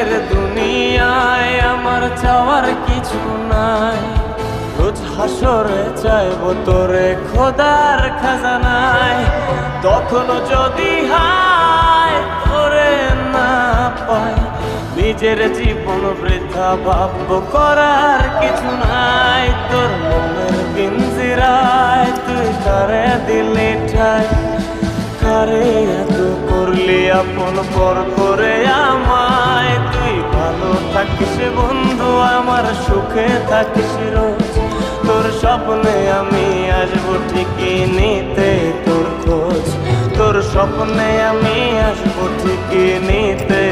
দুনিয়ার দুনিয়ায় আমার চাওয়ার কিছু নাই। রোজ হাসরে চাইব তোরে খোদার খাজানায়, তখনও যদি হায় তোরে না পাই, নিজের জীবন বৃথা ভাবব করার কিছু নাই। তোর মনের পিঞ্জিরায় তুই কারে দিলি ঠাই, কারে এত করলি আপন পর করে আমায়। তুই ভালো থাকিস বন্ধু, আমার সুখে থাকিস রোজ। তোর স্বপ্নে আমি আসবো ঠিকই নিতে তোর খোঁজ, তোর স্বপ্নে আমি আসবো ঠিকই নিতে